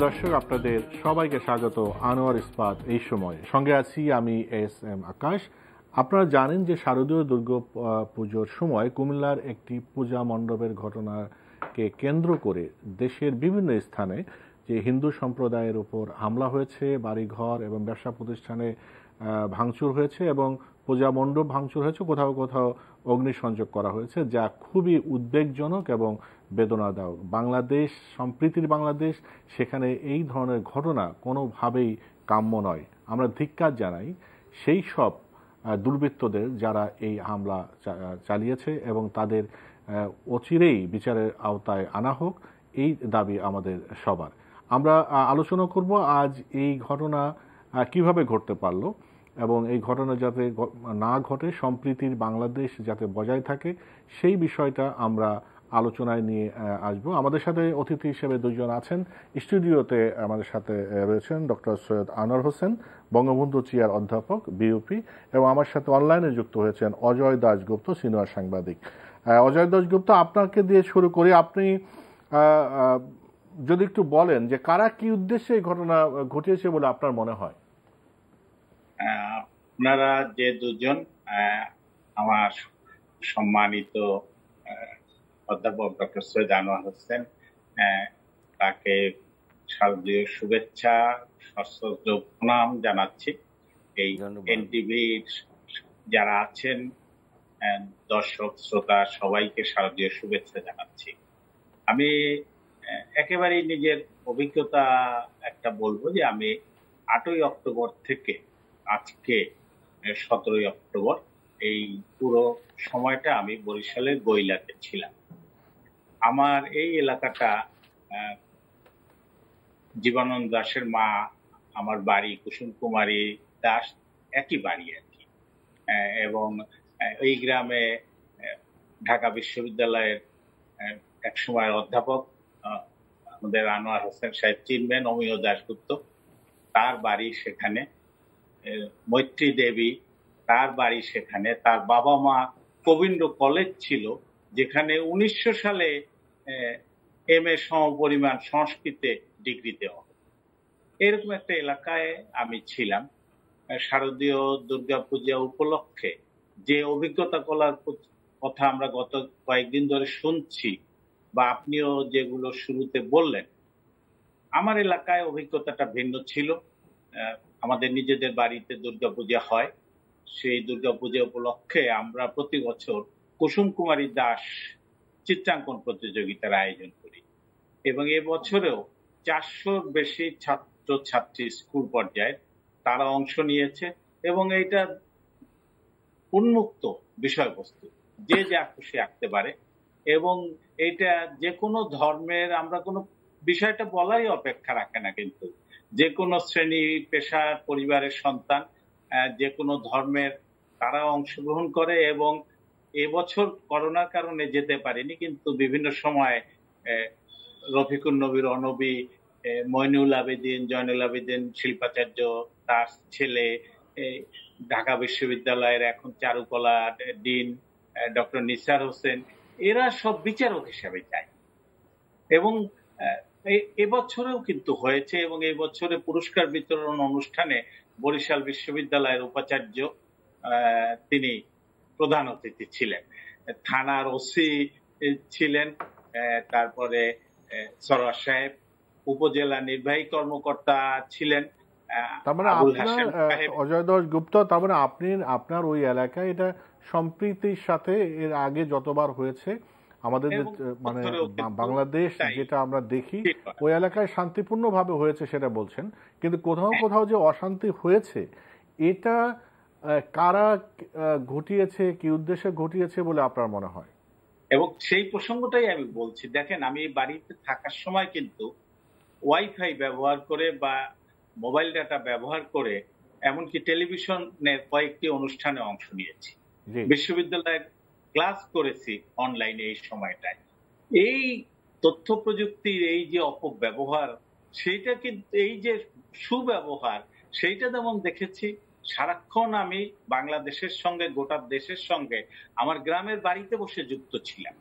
দর্শক, আপনাদের সবাইকে স্বাগত আনোয়ার ইস্পাত এই সময়। সঙ্গে আছি আমি এস এম আকাশ। আপনারা জানেন যে শারদীয় দুর্গা পুজোর সময় কুমিল্লার একটি পূজা মণ্ডপের ঘটনাকে কেন্দ্র করে দেশের বিভিন্ন স্থানে যে হিন্দু সম্প্রদায়ের উপর হামলা হয়েছে, বাড়িঘর এবং ব্যবসা প্রতিষ্ঠানে ভাঙচুর হয়েছে এবং পূজা মণ্ডপ ভাঙচুর হয়েছে, কোথাও কোথাও অগ্নিসংযোগ করা হয়েছে, যা খুবই উদ্বেগজনক এবং বেদনাদায়ক। বাংলাদেশ সম্প্রীতির বাংলাদেশ, সেখানে এই ধরনের ঘটনা কোনোভাবেই কাম্য নয়। আমরা ধিক্কার জানাই সেই সব দুর্বৃত্তদের যারা এই হামলা চালিয়েছে এবং তাদের অচিরেই বিচারের আওতায় আনা হোক, এই দাবি আমাদের সবার। আমরা আলোচনা করব আজ এই ঘটনা কিভাবে ঘটতে পারলো এবং এই ঘটনা যাতে না ঘটে, সম্প্রীতির বাংলাদেশ যাতে বজায় থাকে, সেই বিষয়টা আমরা আলোচনায় নিয়ে আসবো। আমাদের সাথে অতিথি হিসেবে দুজন আছেন। স্টুডিওতে আমাদের সাথে রয়েছেন ডক্টর সৈয়দ আনোয়ার হোসেন, বঙ্গবন্ধু চেয়ার অধ্যাপক, বিউপি, এবং আমার সাথে অনলাইনে যুক্ত হয়েছেন অজয় দাশগুপ্ত, সিনিয়র সাংবাদিক। অজয় দাশগুপ্ত, আপনাকে দিয়ে শুরু করি। আপনি যদি একটু বলেন যে কারা কি উদ্দেশ্যে এই ঘটনা ঘটিয়েছে বলে আপনার মনে হয়? আপনারা যে দুজন, আমার সম্মানিত অধ্যাপক ডক্টর সৈয়দ আনোয়ার হোসেন, তাকে শারদীয় শুভেচ্ছা, সশ্রদ্ধ প্রণাম জানাচ্ছি। এই এনটিভির যারা আছেন দর্শক শ্রোতা সবাইকে শারদীয় শুভেচ্ছা জানাচ্ছি। আমি একেবারেই নিজের অভিজ্ঞতা একটা বলবো যে আমি 8ই অক্টোবর থেকে আজকে 17ই অক্টোবর এই পুরো সময়টা আমি বরিশালের গৈলাতে ছিলাম। আমার এই এলাকাটা জীবনানন্দ দাশের মা, আমার বাড়ি কুসুম কুমারী দাস একই বাড়ি আর কি। এবং এই গ্রামে ঢাকা বিশ্ববিদ্যালয়ের এক সময়ের অধ্যাপক আমাদের আনোয়ার হোসেন সাহেব চিনবেন, অমিয় দাশগুপ্ত, তার বাড়ি সেখানে। মৈত্রী দেবী, তার বাড়ি সেখানে। তার বাবা মা কবীন্দ্র কলেজ ছিল, যেখানে 1900 সালে MA সমপরিমাণ সংস্কৃতে ডিগ্রি দেওয়া। এরকম একটা এলাকায় আমি ছিলাম। শারদীয় দুর্গাপূজা উপলক্ষে যে অভিজ্ঞতা করার কথা আমরা গত কয়েকদিন ধরে শুনছি বা আপনিও যেগুলো শুরুতে বললেন, আমার এলাকায় অভিজ্ঞতাটা ভিন্ন ছিল। আমাদের নিজেদের বাড়িতে দুর্গাপূজা হয়। সেই দুর্গাপূজা উপলক্ষে আমরা প্রতি বছর কুসুম কুমারী দাস চিত্রাঙ্কন প্রতিযোগিতার আয়োজন করি এবং এবছরেও 400-র বেশি ছাত্র ছাত্রী স্কুল পর্যায়ে তারা অংশ নিয়েছে এবং এটা উন্মুক্ত বিষয়বস্তু, যে যা খুশি আঁকতে পারে এবং এটা যে কোনো ধর্মের, আমরা কোনো বিষয়টা বলারই অপেক্ষা রাখে না, কিন্তু যে কোনো শ্রেণী পেশার পরিবারের সন্তান, যে কোনো ধর্মের তারা অংশগ্রহণ করে। এবং এবছর করোনার কারণে যেতে পারেনি, কিন্তু বিভিন্ন সময় রফিকুন নবীর অনবী, মইনুল আবেদিন, জয়নুল আবেদিন শিল্পাচার্য, তার ছেলে, ঢাকা বিশ্ববিদ্যালয়ের এখন চারুকলা ডিন ডক্টর নিসার হোসেন, এরা সব বিচারক হিসেবে যায় এবং এবছরেও কিন্তু হয়েছে। এবং এই বছরে পুরস্কার বিতরণ অনুষ্ঠানে বরিশাল বিশ্ববিদ্যালয়ের উপাচার্য তিনি প্রধান অতিথি ছিলেন, থানার ওসি ছিলেন, তারপরে সরোয়ার সাহেব উপজেলা নির্বাহী কর্মকর্তা ছিলেন। তার মানে অজয় দাশগুপ্ত, তার মানে আপনার ওই এলাকায় এটা সম্প্রীতির সাথে এর আগে যতবার হয়েছে আমাদের মানে বাংলাদেশ যেটা আমরা দেখি, ওই এলাকায় শান্তিপূর্ণ ভাবে হয়েছে সেটা বলছেন, কিন্তু কোথাও কোথাও যে অশান্তি হয়েছে, এটা কারা ঘটিয়েছে, কি উদ্দেশ্যে ঘটিয়েছে বলে আপনার মনে হয়? এবং সেই প্রসঙ্গটাই আমি বলছি। দেখেন, আমি বাড়িতে থাকার সময় কিন্তু ওয়াইফাই ব্যবহার করে বা মোবাইল ডাটা ব্যবহার করে এমনকি টেলিভিশনের কয়েকটি অনুষ্ঠানে অংশ নিয়েছি, বিশ্ববিদ্যালয়ের ক্লাস করেছি অনলাইনে। এই সময়টায় এই তথ্য প্রযুক্তির এই যে অপব্যবহার, সেইটা কিন্তু এই যে সুব্যবহার, সেইটা যেমন দেখেছি। সারাক্ষণ আমি বাংলাদেশের সঙ্গে, গোটা দেশের সঙ্গে আমার গ্রামের বাড়িতে বসে যুক্ত ছিলাম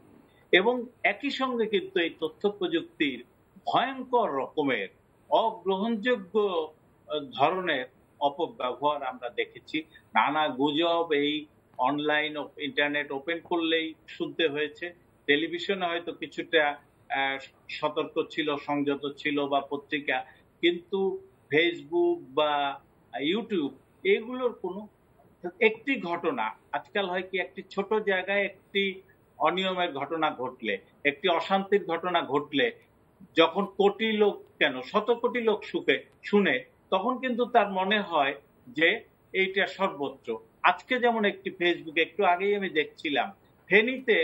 এবং একই সঙ্গে কিন্তু এই তথ্য প্রযুক্তির ভয়ঙ্কর রকমের অগ্রহণযোগ্য ধরনের অপব্যবহার আমরা দেখেছি। নানা গুজব এই অনলাইন ইন্টারনেট ওপেন করলেই শুনতে হয়েছে। টেলিভিশনে হয়তো কিছুটা সতর্ক ছিল, সংযত ছিল বা পত্রিকা, কিন্তু ফেসবুক বা ইউটিউব এগুলোর কোনো একটি ঘটনা, আজকাল হয় কি একটি ছোট জায়গায় একটি অনিয়মের ঘটনা ঘটলে, একটি অশান্তির ঘটনা ঘটলে যখন কোটি লোক কেন শত কোটি লোক শুনে, তখন কিন্তু তার মনে হয় যে এইটা সর্বত্র। আজকে যেমন একটি ফেসবুকে একটু আগেই আমি দেখছিলাম, ফেনীতে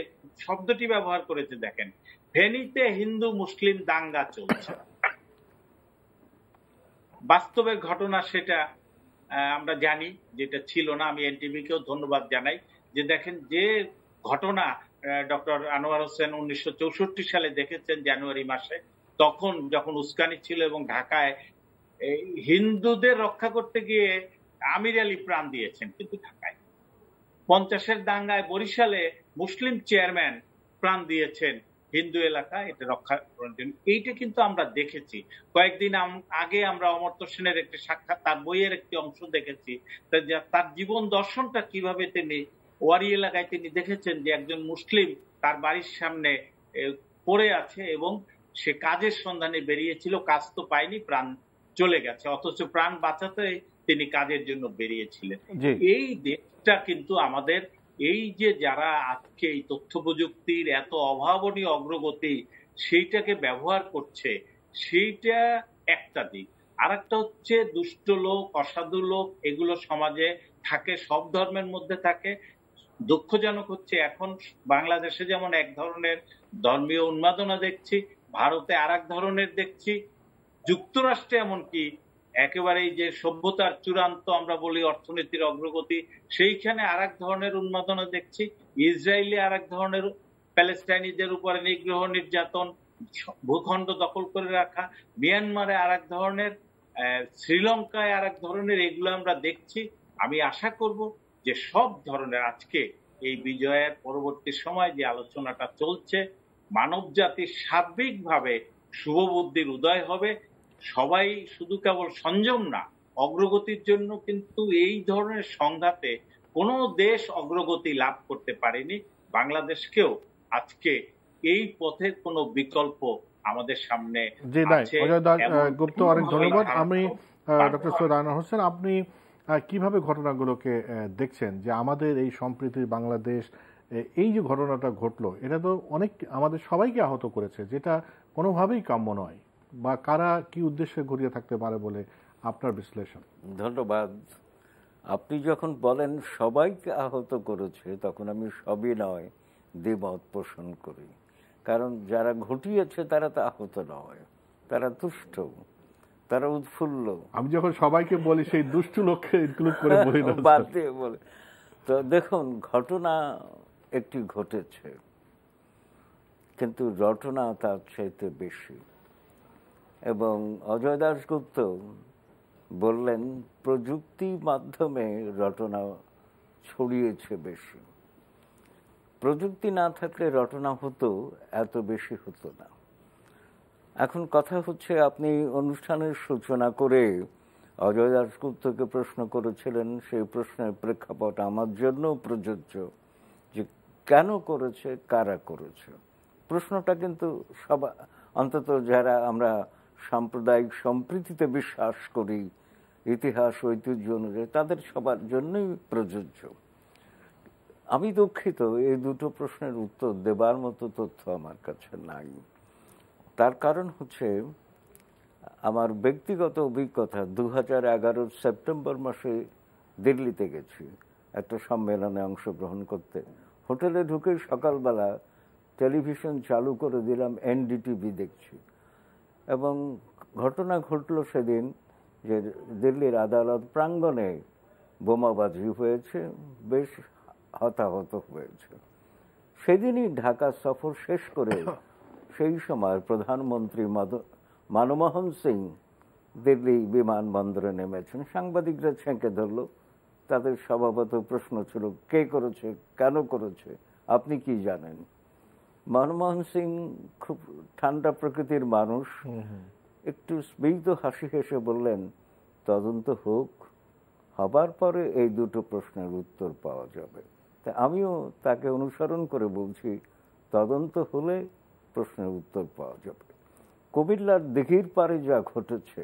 শব্দটি ব্যবহার করেছে, দেখেন, ফেনীতে হিন্দু মুসলিম দাঙ্গা চলছে। বাস্তবের ঘটনা সেটা আমরা জানি যেটা ছিল না। আমি এনটিভিকেও ধন্যবাদ জানাই যে দেখেন যে ঘটনা ডক্টর আনোয়ার হোসেন 1964 সালে দেখেছেন জানুয়ারি মাসে, তখন যখন উস্কানি ছিল এবং ঢাকায় হিন্দুদের রক্ষা করতে গিয়ে আমির আলী প্রাণ দিয়েছেন, কিন্তু ঢাকায় 50-এর দাঙ্গায় বরিশালে মুসলিম চেয়ারম্যান প্রাণ দিয়েছেন হিন্দু এলাকা এটা রক্ষা করার জন্য। এইটা কিন্তু আমরা দেখেছি। কয়েকদিন আগে আমরা অমর্ত্য সেনের একটি সাক্ষাৎ, তার বইয়ের একটি অংশ দেখেছি, তার জীবন দর্শনটা কিভাবে তিনি ওয়ারি এলাকায় তিনি দেখেছেন যে একজন মুসলিম তার বাড়ির সামনে পড়ে আছে এবং সে কাজের সন্ধানে বেরিয়েছিল, কাজ তো পায়নি, প্রাণ চলে গেছে, অথচ প্রাণ বাঁচাতে তিনি কাজের জন্য বেরিয়েছিলেন। এই দেশটা কিন্তু আমাদের এই যে যারা আজকে এই তথ্য প্রযুক্তির এত অভাবনীয় অগ্রগতি সেইটাকে ব্যবহার করছে, সেইটা একটা দিক। আর একটা হচ্ছে দুষ্ট লোক, অসাধু লোক, এগুলো সমাজে থাকে, সব ধর্মের মধ্যে থাকে। দুঃখজনক হচ্ছে এখন বাংলাদেশে যেমন এক ধরনের ধর্মীয় উন্মাদনা দেখছি, ভারতে আর এক ধরনের দেখছি, যুক্তরাষ্ট্রে এমনকি একেবারে যে সভ্যতার চূড়ান্ত আমরা বলি অর্থনীতির অগ্রগতি, সেইখানে আর এক ধরনের উন্মাদনা দেখছি। ইসরায়েলে আর এক ধরনের, প্যালেস্টাইনিদের উপরে নিগ্রহ নির্যাতন, ভূখণ্ড দখল করে রাখা, মিয়ানমারে আর এক ধরনের, শ্রীলঙ্কায় আর এক ধরনের, এগুলো আমরা দেখছি। আমি আশা করব যে সব ধরনের আজকে এই বিজয়ের পরবর্তী সময় যে আলোচনাটা চলছে, মানব জাতির সার্বিকভাবে শুভবুদ্ধির উদয় হবে। সবাই শুধু কেবল সংযম না, অগ্রগতির জন্য কিন্তু এই ধরনের সংঘাতে কোনো দেশ অগ্রগতি লাভ করতে পারেনি। বাংলাদেশকেও আজকে এই পথের কোনো বিকল্প আমাদের সামনে আছে। অজয় দাস গুপ্ত, অনেক ধন্যবাদ। আমি ডক্টর সৈয়দ আনোয়ার হোসেন, আপনি কিভাবে ঘটনাগুলোকে দেখছেন যে আমাদের এই সম্প্রীতির বাংলাদেশ, এই যে ঘটনাটা ঘটলো, এটা তো অনেক আমাদের সবাইকে আহত করেছে, যেটা কোনোভাবেই কাম্য নয়, বা কারা কি উদ্দেশ্যে ঘুরিয়ে থাকতে পারে বলে আপনার বিশ্লেষণ? ধন্যবাদ। আপনি যখন বলেন সবাইকে আহত করেছে, তখন আমি সবই নয় দ্বিমত পোষণ করি। কারণ যারা ঘটিয়েছে তারা তো আহত নয়, তারা দুষ্ট, তারা উৎফুল্ল। আমি যখন সবাইকে বলি সেই দুষ্টু লোককে ইনক্লুড করে বলি না, বাদ দিয়ে বলে। তো দেখুন, ঘটনা একটি ঘটেছে, কিন্তু রটনা তার চাইতে বেশি। এবং অজয় দাশগুপ্ত বললেন প্রযুক্তির মাধ্যমে রটনা ছড়িয়েছে বেশি। প্রযুক্তি না থাকলে রটনা হতো, এত বেশি হতো না। এখন কথা হচ্ছে, আপনি অনুষ্ঠানের সূচনা করে অজয় দাশগুপ্তকে প্রশ্ন করেছিলেন, সেই প্রশ্নের প্রেক্ষাপট আমার জন্য প্রযোজ্য, যে কেন করেছে, কারা করেছে। প্রশ্নটা কিন্তু সবাই, অন্তত যারা আমরা সাম্প্রদায়িক সম্প্রীতিতে বিশ্বাস করি, ইতিহাস ঐতিহ্য অনুযায়ী, তাদের সবার জন্যই প্রযোজ্য। আমি দুঃখিত, এই দুটো প্রশ্নের উত্তর দেবার মতো তথ্য আমার কাছে নাই। তার কারণ হচ্ছে আমার ব্যক্তিগত অভিজ্ঞতা। 2011 সেপ্টেম্বর মাসে দিল্লিতে গেছি একটা সম্মেলনে অংশগ্রহণ করতে। হোটেলে ঢুকে সকালবেলা টেলিভিশন চালু করে দিলাম, এনডিটিভি দেখছি, এবং ঘটনা ঘটলো সেদিন যে দিল্লির আদালত প্রাঙ্গণে বোমাবাজি হয়েছে, বেশ হতাহত হয়েছে। সেদিনই ঢাকা সফর শেষ করে সেই সময় প্রধানমন্ত্রী মনমোহন সিং দিল্লি বিমানবন্দরে নেমেছেন। সাংবাদিকরা ছেঁকে ধরল। তাদের স্বভাবত প্রশ্ন ছিল, কে করেছে, কেন করেছে, আপনি কি জানেন? মনমোহন সিং খুব ঠান্ডা প্রকৃতির মানুষ, একটু স্মিত হাসি হেসে বললেন, তদন্ত হোক, হবার পরে এই দুটো প্রশ্নের উত্তর পাওয়া যাবে। তা আমিও তাকে অনুসরণ করে বলছি, তদন্ত হলে প্রশ্নের উত্তর পাওয়া যাবে। কুমিল্লার দিঘির পাড়ে যা ঘটেছে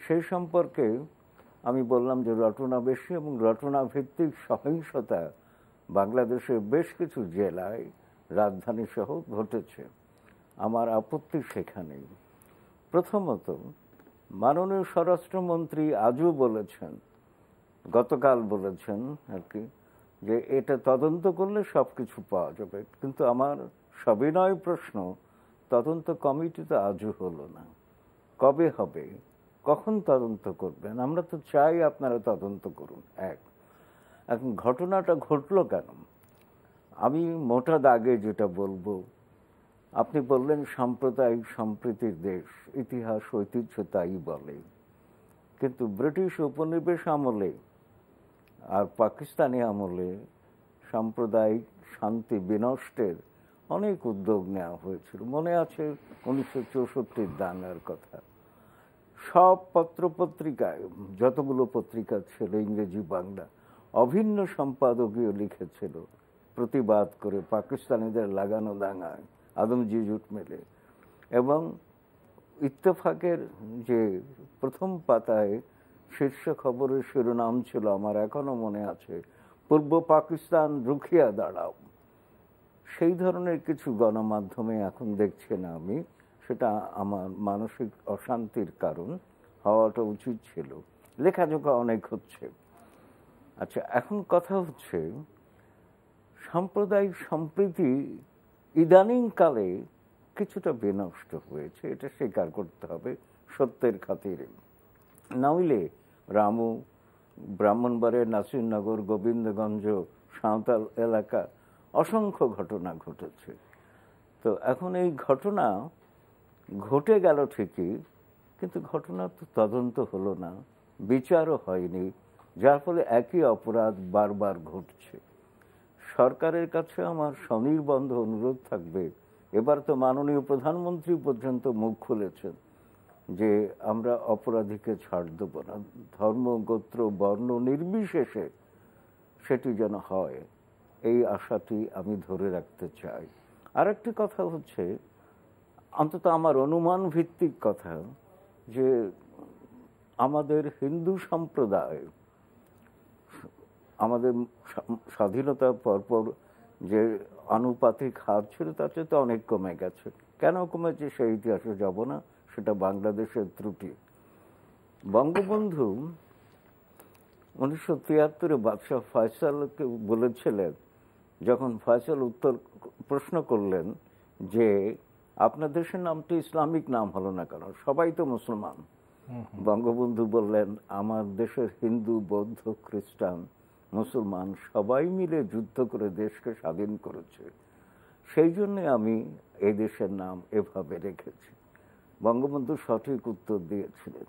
সেই সম্পর্কে আমি বললাম যে রটনা বেশি এবং রটনা ভিত্তিক সহিংসতা বাংলাদেশের বেশ কিছু জেলায় রাজধানী সহ ঘটেছে। আমার আপত্তি সেখানেই। প্রথমত, মাননীয় স্বরাষ্ট্রমন্ত্রী আজও বলেছেন, গতকাল বলেছেন আর কি, যে এটা তদন্ত করলে সব কিছু পাওয়া যাবে। কিন্তু আমার সবিনয় প্রশ্ন, তদন্ত কমিটি তো আজও হলো না, কবে হবে, কখন তদন্ত করবেন? আমরা তো চাই আপনারা তদন্ত করুন। এখন ঘটনাটা ঘটলো কেন? আমি মোটা দাগে যেটা বলবো, আপনি বললেন সাম্প্রদায়িক সম্প্রীতির দেশ, ইতিহাস ঐতিহ্য তাই বলে। কিন্তু ব্রিটিশ উপনিবেশ আমলে আর পাকিস্তানি আমলে সাম্প্রদায়িক শান্তি বিনষ্টের অনেক উদ্যোগ নেওয়া হয়েছিল। মনে আছে 1964 দাঙ্গার কথা। সব পত্রপত্রিকায়, যতগুলো পত্রিকা ছিল ইংরেজি বাংলা, অভিন্ন সম্পাদকীয় লিখেছিল প্রতিবাদ করে পাকিস্তানিদের লাগানো দাঙ্গায় আদমজি জুট মেলে। এবং ইত্তেফাকের যে প্রথম পাতায় শীর্ষ খবরের শিরোনাম ছিল, আমার এখনো মনে আছে, পূর্ব পাকিস্তান রুখিয়া দাঁড়াও। সেই ধরনের কিছু গণমাধ্যমে এখন দেখছি না আমি, সেটা আমার মানসিক অশান্তির কারণ। হওয়াটা উচিত ছিল। লেখাজোখা অনেক হচ্ছে। আচ্ছা, এখন কথা হচ্ছে সাম্প্রদায়িক সম্প্রীতি ইদানিংকালে কিছুটা বিনষ্ট হয়েছে, এটা স্বীকার করতে হবে সত্যের খাতিরে। নইলে রামু, ব্রাহ্মণবাড়িয়া, নাসিরনগর, গোবিন্দগঞ্জ, সাঁওতাল এলাকা অসংখ্য ঘটনা ঘটেছে। তো এখন এই ঘটনা ঘটে গেল ঠিকই, কিন্তু ঘটনা তো তদন্ত হলো না, বিচারও হয়নি, যার ফলে একই অপরাধ বারবার ঘটছে। সরকারের কাছে আমার স্বনির্বন্ধ অনুরোধ থাকবে, এবার তো মাননীয় প্রধানমন্ত্রী পর্যন্ত মুখ খুলেছেন যে আমরা অপরাধীকে ছাড় দেব না, ধর্ম, গোত্র, বর্ণ নির্বিশেষে সেটি যেন হয়, এই আশাটি আমি ধরে রাখতে চাই। আরেকটি কথা হচ্ছে, অন্তত আমার অনুমান ভিত্তিক কথা, যে আমাদের হিন্দু সম্প্রদায় আমাদের স্বাধীনতার পরপর যে আনুপাতিক হার ছিল তার চেয়ে অনেক কমে গেছে। কেন কমেছে সেই ইতিহাসে যাব না, সেটা বাংলাদেশের ত্রুটি। বঙ্গবন্ধু 1973-এ বাদশাহ ফয়সালকে বলেছিলেন, যখন ফয়সাল উত্তর প্রশ্ন করলেন যে আপনার দেশের নামটি ইসলামিক নাম হলো না কেন, সবাই তো মুসলমান। বঙ্গবন্ধু বললেন, আমার দেশের হিন্দু, বৌদ্ধ, খ্রিস্টান, মুসলমান সবাই মিলে যুদ্ধ করে দেশকে স্বাধীন করেছে, সেই জন্য আমি এই দেশের নাম এভাবে রেখেছি। বঙ্গবন্ধু সঠিক উত্তর দিয়েছিলেন।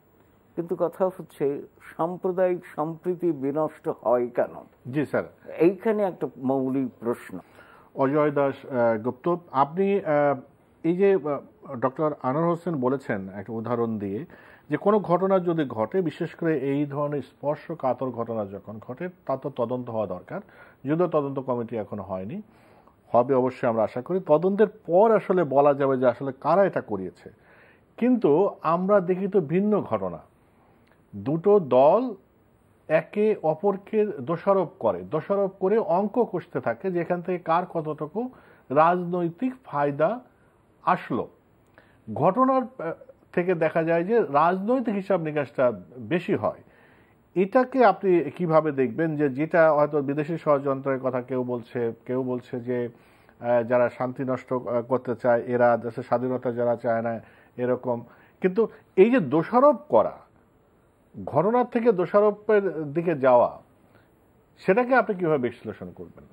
কিন্তু কথা হচ্ছে সাম্প্রদায়িক সম্প্রীতি বিনষ্ট হয় কেন? জি স্যার, এইখানে একটা মৌলিক প্রশ্ন। অজয় দাস গুপ্ত, আপনি এই যে ডক্টর আনোয়ার হোসেন বলেছেন একটা উদাহরণ দিয়ে, যে কোনো ঘটনা যদি ঘটে, বিশেষ করে এই ধরনের স্পর্শকাতর ঘটনা যখন ঘটে, তা তো তদন্ত হওয়া দরকার। যদিও তদন্ত কমিটি এখনো হয়নি, হবে অবশ্যই আমরা আশা করি। তদন্তের পর আসলে বলা যাবে যে আসলে কারা এটা করিয়েছে। কিন্তু আমরা দেখি তো ভিন্ন ঘটনা, দুটো দল একে অপরকে দোষারোপ করে অঙ্ক কষতে থাকে যে এখান থেকে কার কতটুকু রাজনৈতিক ফায়দা আসলো। ঘটনার থেকে দেখা যায় যে রাজনৈতিক হিসাব নিকাশটা বেশি হয়। এটাকে আপনি কিভাবে দেখবেন, যে যেটা হয়তো বিদেশি ষড়যন্ত্রের কথা কেউ বলছে যে যারা শান্তি নষ্ট করতে চায় এরা, দেশের স্বাধীনতা যারা চায় না এরকম। কিন্তু এই যে দোষারোপ করা, ঘটনার থেকে দোষারোপের দিকে যাওয়া, সেটাকে আপনি কিভাবে বিশ্লেষণ করবেন?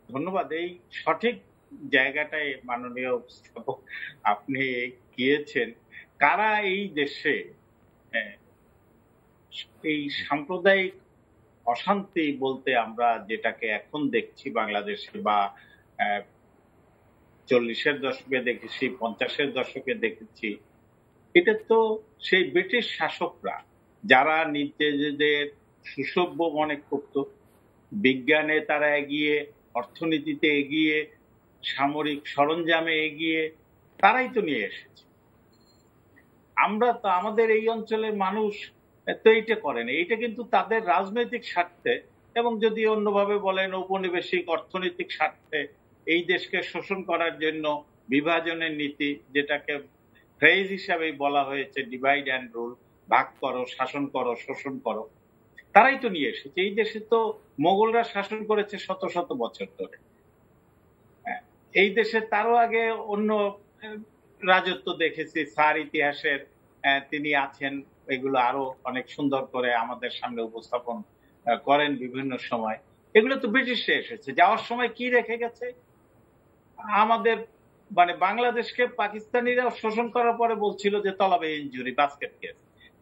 ধন্যবাদ। এই সঠিক জায়গাটায় মাননীয় উপস্থাপক আপনি গিয়েছেন। কারা এই দেশে এই সাম্প্রদায়িক অশান্তি বলতে আমরা যেটাকে এখন দেখছি বাংলাদেশে বা 40-এর দশকে দেখেছি, 50-এর দশকে দেখেছি। এটা তো সেই ব্রিটিশ শাসকরা যারা নিজেদের সুসভ্য মনে করত, বিজ্ঞানে তারা এগিয়ে, অর্থনীতিতে এগিয়ে, সামরিক সরঞ্জামে এগিয়ে, তারাই তো নিয়ে এসেছে। আমরা তো, আমাদের এই অঞ্চলের মানুষ তো এইটা করেন, এইটা কিন্তু তাদের রাজনৈতিক স্বার্থে এবং যদি অন্যভাবে বলেন ঔপনিবেশিক অর্থনৈতিক স্বার্থে এই দেশকে শোষণ করার জন্য বিভাজনের নীতি, যেটাকে ফ্রেজ হিসাবেই বলা হয়েছে ডিভাইড অ্যান্ড রুল, ভাগ করো, শাসন করো, শোষণ করো, তারাই তো নিয়ে এসেছে। এই দেশে তো মোগলরা শাসন করেছে শত শত বছর ধরে। এই দেশে তারও আগে অন্য রাজত্ব দেখেছি, স্যার ইতিহাসের তিনি আছেন, এগুলো আরো অনেক সুন্দর করে আমাদের সামনে উপস্থাপন করেন বিভিন্ন সময়। এগুলো তো ব্রিটিশে এসেছে, যাওয়ার সময় কি রেখে গেছে? আমাদের মানে বাংলাদেশকে পাকিস্তানিরা শোষণ করার পরে বলছিল যে তলাবে ইনজুরি, বাস্কেট কেস।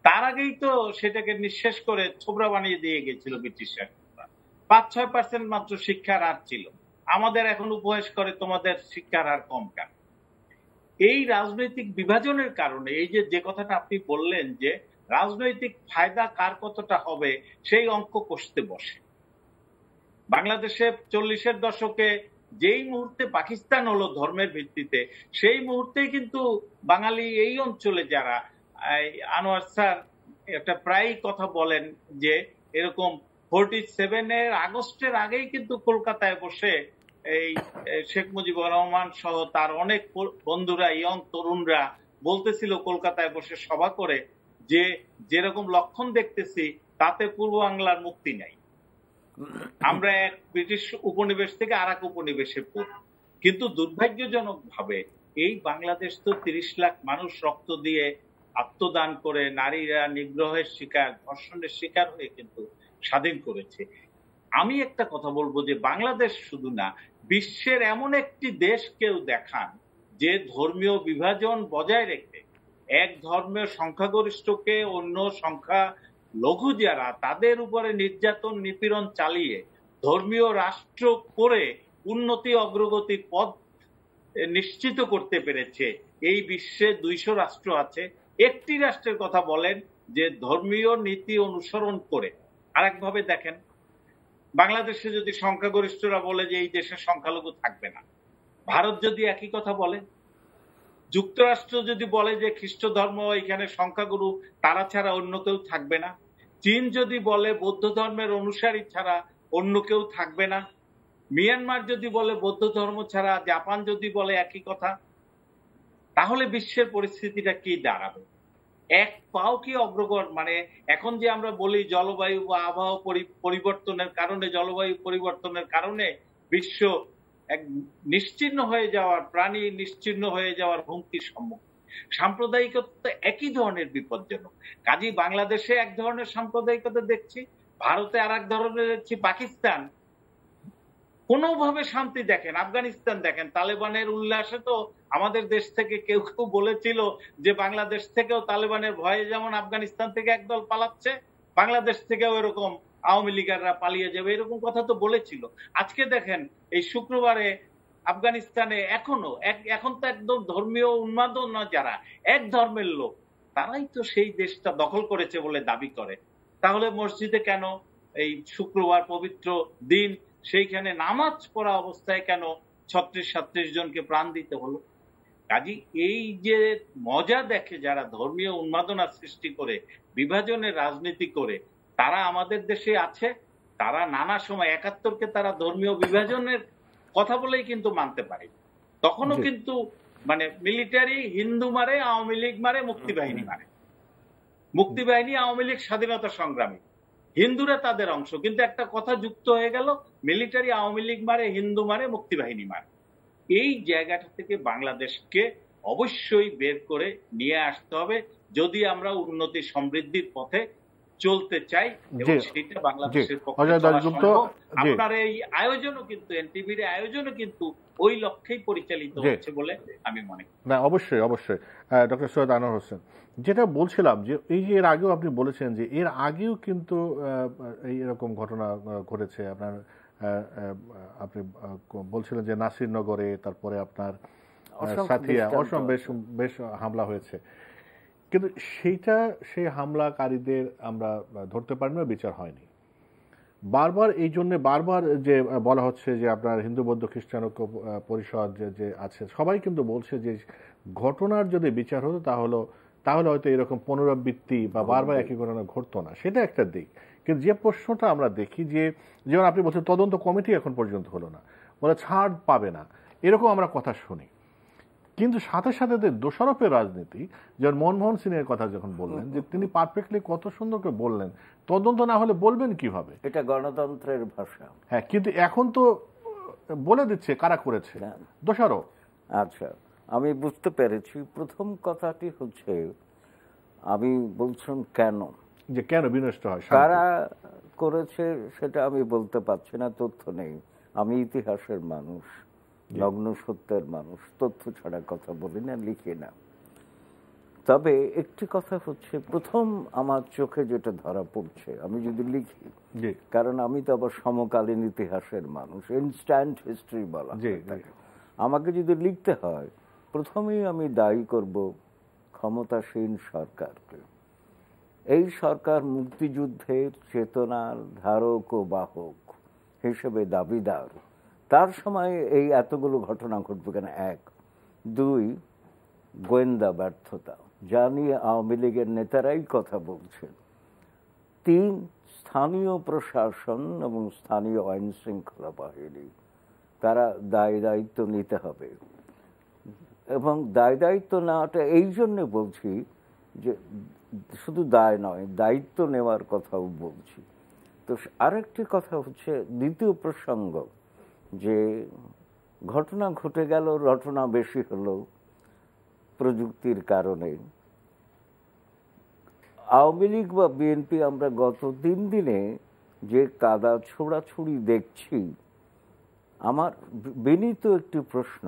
তার আগেই তো সেটাকে নিঃশেষ করে ছোবরা বানিয়ে দিয়ে গেছিল ব্রিটিশরা। 5-6% মাত্র শিক্ষার হার ছিল। আমাদের এখন উপহাস করে তোমাদের শিক্ষার হার কম কেন? এই রাজনৈতিক বিভাজনের কারণে, এই যে কথাটা আপনি বললেন যে রাজনৈতিক ফায়দা কার কতটা হবে, সেই অঙ্ক কষতে বসে। বাংলাদেশে 40-এর দশকে যেই মুহূর্তে পাকিস্তান হলো ধর্মের ভিত্তিতে, সেই মুহূর্তেই কিন্তু বাঙালি এই অঞ্চলে যারা, আনোয়ার স্যার একটা প্রায় কথা বলেন যে এরকম 47-এর আগস্টের আগেই কিন্তু কলকাতায় বসে এই শেখ মুজিবুর রহমান সহ তার অনেক বন্ধুরা, ইয়ং তরুণরা বলতেছিল কলকাতায় বসে সভা করে যে যেরকম লক্ষণ দেখতেছি তাতে পূর্ব বাংলার মুক্তি নাই, আমরা এক ব্রিটিশ উপনিবেশ থেকে আর এক উপনিবেশে পড়ব। কিন্তু দুর্ভাগ্যজনক ভাবে এই বাংলাদেশ তো 30 লাখ মানুষ রক্ত দিয়ে আত্মদান করে, নারীরা নিগ্রহের শিকার, ধর্ষণের শিকার হয়ে কিন্তু স্বাধীন করেছে। আমি একটা কথা বলবো যে বাংলাদেশ শুধু না, বিশ্বের এমন একটি দেশ কেউ দেখান যে ধর্মীয় বিভাজন বজায় রেখে এক ধর্মের সংখ্যাগরিষ্ঠকে অন্য সংখ্যা লঘু যারা, তাদের উপরে নির্যাতন নিপীড়ন চালিয়ে ধর্মীয় রাষ্ট্র করে উন্নতি অগ্রগতির পথ নিশ্চিত করতে পেরেছে। এই বিশ্বে 200 রাষ্ট্র আছে, একটি রাষ্ট্রের কথা বলেন যে ধর্মীয় নীতি অনুসরণ করে। আরেকভাবে দেখেন, বাংলাদেশে যদি সংখ্যাগরিষ্ঠরা বলে যে এই দেশে সংখ্যালঘু থাকবে না, ভারত যদি একই কথা বলে, যুক্তরাষ্ট্র যদি বলে যে খ্রিস্ট ধর্ম এখানে সংখ্যাগুরু তারা ছাড়া অন্য কেউ থাকবে না, চীন যদি বলে বৌদ্ধ ধর্মের অনুসারী ছাড়া অন্য কেউ থাকবে না, মিয়ানমার যদি বলে বৌদ্ধ ধর্ম ছাড়া, জাপান যদি বলে একই কথা, তাহলে বিশ্বের পরিস্থিতিটা কি দাঁড়াবে? এক পাও কি অগ্রগণ, মানে এখন যে আমরা বলি জলবায়ু বা আবহাওয়া পরিবর্তনের কারণে, জলবায়ু পরিবর্তনের কারণে বিশ্ব এক নিশ্চিহ্ন হয়ে যাওয়ার, প্রাণী নিশ্চিহ্ন হয়ে যাওয়ার হুমকির সম্মুখীন। সাম্প্রদায়িকতা একই ধরনের বিপজ্জনক। কাজেই বাংলাদেশে এক ধরনের সাম্প্রদায়িকতা দেখছি, ভারতে আর এক ধরনের দেখছি, পাকিস্তান কোনোভাবে শান্তি দেখেন, আফগানিস্তান দেখেন, তালেবানের উল্লাসে তো আমাদের দেশ থেকে কেউ কেউ বলেছিল যে বাংলাদেশ থেকেও তালেবানের ভয়ে যেমন আফগানিস্তান থেকে একদল পালাচ্ছে, বাংলাদেশ থেকেও এরকম আওয়ামী লীগাররা পালিয়ে যাবে, এরকম কথা তো বলেছিল। আজকে দেখেন এই শুক্রবারে আফগানিস্তানে এখন তো একদম ধর্মীয় উন্মাদনা, যারা এক ধর্মের লোক তারাই তো সেই দেশটা দখল করেছে বলে দাবি করে। তাহলে মসজিদে কেন এই শুক্রবার পবিত্র দিন সেইখানে নামাজ পড়া অবস্থায় কেন 36-37 জনকে প্রাণ দিতে হলো? কাজী এই যে মজা দেখে যারা ধর্মীয় উন্মাদনা সৃষ্টি করে, বিভাজনের রাজনীতি করে, তারা আমাদের দেশে আছে। তারা নানা সময় 71-কে তারা ধর্মীয় বিভাজনের কথা বলেই কিন্তু মানতে পারে। তখনও কিন্তু মানে মিলিটারি হিন্দু মারে, আওয়ামী লীগ মারে, মুক্তিবাহিনী মারে। মুক্তিবাহিনী, আওয়ামী লীগ স্বাধীনতা সংগ্রামী, হিন্দুরা তাদের অংশ। কিন্তু একটা কথা যুক্ত হয়ে গেল, মিলিটারি আওয়ামী লীগ মারে, হিন্দু মারে, মুক্তিবাহিনী মারে। এই জায়গাটা থেকে বাংলাদেশকে অবশ্যই বের করে নিয়ে আসতে হবে যদি আমরা উন্নতি সমৃদ্ধির পথে চলতে চাই এবং সেটা বাংলাদেশের পক্ষে চলা সম্ভব। আপনার এই আয়োজনও কিন্তু এনটিভির আয়োজনও কিন্তু ওই লক্ষ্যেই পরিচালিত হচ্ছে বলে আমি মনে করি। না, অবশ্যই অবশ্যই ডক্টর সৈয়দ আনোয়ার হোসেন, যেটা বলছিলাম যে এই যে এর আগেও আপনি বলেছেন যে এর আগেও কিন্তু এরকম ঘটনা ঘটেছে। আপনি বলছিলেন যে নাসিরনগরে, তারপরে আপনার সাথিয়া, অসম বেশ হামলা হয়েছে, কিন্তু সেই হামলাকারীদের আমরা ধরতে পারিনি, বিচার হয়নি। বারবার এই জন্য বারবার যে বলা হচ্ছে যে আপনার হিন্দু বৌদ্ধ খ্রিস্টান ঐক্য পরিষদ যে আছে, সবাই কিন্তু বলছে যে ঘটনার যদি বিচার হতো তাহলে হয়তো এরকম পুনরাবৃত্তি বা বারবার একই ঘটনা ঘটতো না। সেটা একটা দিক। কিন্তু যে প্রশ্নটা আমরা দেখি যে, যেমন আপনি বলছেন তদন্ত কমিটি এখন পর্যন্ত হলো না, বলে ছাড় পাবে না, এরকম আমরা কথা শুনি। কিন্তু সাথে সাথে দোষারোপের রাজনীতি, যেমন মনমোহন সিং এর কথা যখন বললেন যে তিনি পারফেক্টলি কত সুন্দর করে বললেন, তদন্ত না হলে বলবেন কিভাবে? এটা গণতন্ত্রের ভাষা। হ্যাঁ, কিন্তু এখন তো বলে দিচ্ছে কারা করেছে, দোষারোপ। আচ্ছা, আমি বুঝতে পেরেছি। প্রথম কথাটি হচ্ছে, আমি বলছিলাম কেন বিনষ্ট হয়, কারা করেছে সেটা আমি বলতে পারছি না, তথ্য নেই। আমি ইতিহাসের মানুষ, নগ্ন সত্যের মানুষ, তথ্য ছাড়া কথা বলি না, লিখি না। তবে একটি কথা হচ্ছে, প্রথম আমার চোখে যেটা ধরা পড়ছে, আমি যদি লিখি, কারণ আমি তো আবার সমকালীন ইতিহাসের মানুষ, ইনস্ট্যান্ট হিস্ট্রি বলা, আমাকে যদি লিখতে হয় প্রথমেই আমি দায়ী করব ক্ষমতাসীন সরকারকে। এই সরকার মুক্তিযুদ্ধের চেতনার ধারক ও বাহক হিসেবে দাবিদার। তার সময় এই এতগুলো ঘটনা ঘটবে কেন? 1, 2 গোয়েন্দা ব্যর্থতা, যা নিয়ে আওয়ামী লীগের নেতারাই কথা বলছেন। 3 স্থানীয় প্রশাসন এবং স্থানীয় আইন শৃঙ্খলা বাহিনী, তারা দায়িত্ব নিতে হবে। এবং দায়িত্ব নেওয়াটা এই জন্য বলছি যে শুধু দায় নয়, দায়িত্ব নেওয়ার কথাও বলছি। তো আরেকটি কথা হচ্ছে, দ্বিতীয় প্রসঙ্গ, যে ঘটনা ঘটে গেল, রটনা বেশি হলো প্রযুক্তির কারণে। আওয়ামী লীগ বা বিএনপি আমরা গত 3 দিনে যে কাদা ছোড়াছুড়ি দেখছি, আমার বিনীত একটি প্রশ্ন,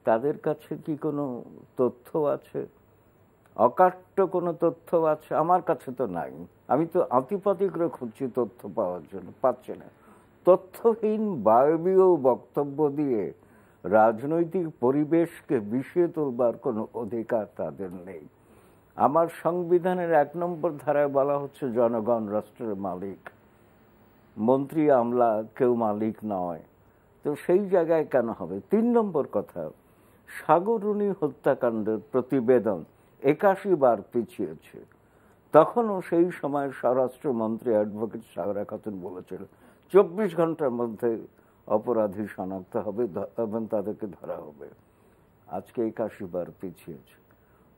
তাদের কাছে কি কোনো তথ্য আছে? অকাট্য কোনো তথ্য আছে? আমার কাছে তো নাই। আমি তো আতিপাতিক করে খুঁজছি তথ্য পাওয়ার জন্য, পাচ্ছি না। তথ্যহীন বায়বীয় বক্তব্য দিয়ে রাজনৈতিক পরিবেশকে বিষিয়ে তোলবার কোনো অধিকার তাদের নেই। আমার সংবিধানের 1 নম্বর ধারায় বলা হচ্ছে জনগণ রাষ্ট্রের মালিক, মন্ত্রী আমলা কেউ মালিক নয়। তো সেই জায়গায় কেন হবে? 3 নম্বর কথা, সাগররুনি হত্যাকাণ্ডের প্রতিবেদন 81 বার পিছিয়েছে। তখনও সেই সময় স্বরাষ্ট্রমন্ত্রী অ্যাডভোকেট সাগরা খাতুন বলেছিল 24 ঘন্টার মধ্যে অপরাধী শনাক্ত হবে এবং তাদেরকে ধরা হবে। আজকে 81 বার পিছিয়েছে।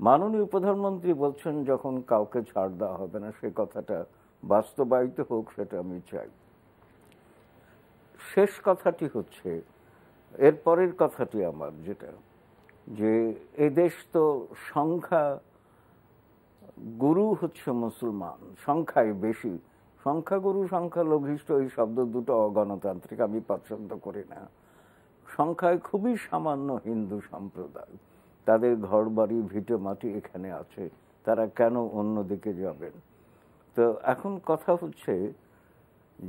মাননীয় প্রধানমন্ত্রী বলছেন যখন কাউকে ছাড় দেওয়া হবে না, সে কথাটা বাস্তবায়িত হোক, সেটা আমি চাই। শেষ কথাটি হচ্ছে, এর পরের কথাটি আমার যেটা, যে এদেশ তো সংখ্যা গুরু হচ্ছে মুসলমান, সংখ্যায় বেশি। সংখ্যাগুরু সংখ্যালঘিষ্ঠ এই শব্দ দুটো অগণতান্ত্রিক, আমি পছন্দ করি না। সংখ্যায় খুবই সামান্য হিন্দু সম্প্রদায়, তাদের ঘর বাড়ি ভিটে মাটি এখানে আছে, তারা কেন অন্যদিকে যাবেন? তো এখন কথা হচ্ছে,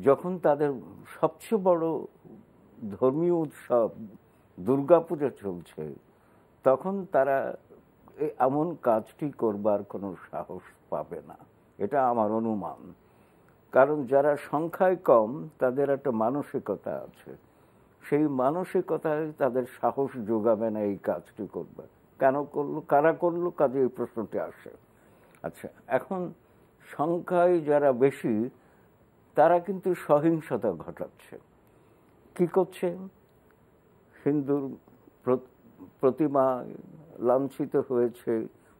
যখন তাদের সবচেয়ে বড় ধর্মীয় উৎসব দুর্গাপূজা চলছে, তখন তারা এমন কাজটি করবার কোনো সাহস পাবে না, এটা আমার অনুমান। কারণ যারা সংখ্যায় কম, তাদের একটা মানসিকতা আছে, সেই মানসিকতায় তাদের সাহস যোগাবে না এই কাজটি করবে। কেন করলো, কারা করলো, কাজে এই প্রশ্নটি আসে। আচ্ছা, এখন সংখ্যায় যারা বেশি, তারা কিন্তু সহিংসতা ঘটাচ্ছে। কি করছে? হিন্দুর প্রতিমা লাঞ্ছিত হয়েছে,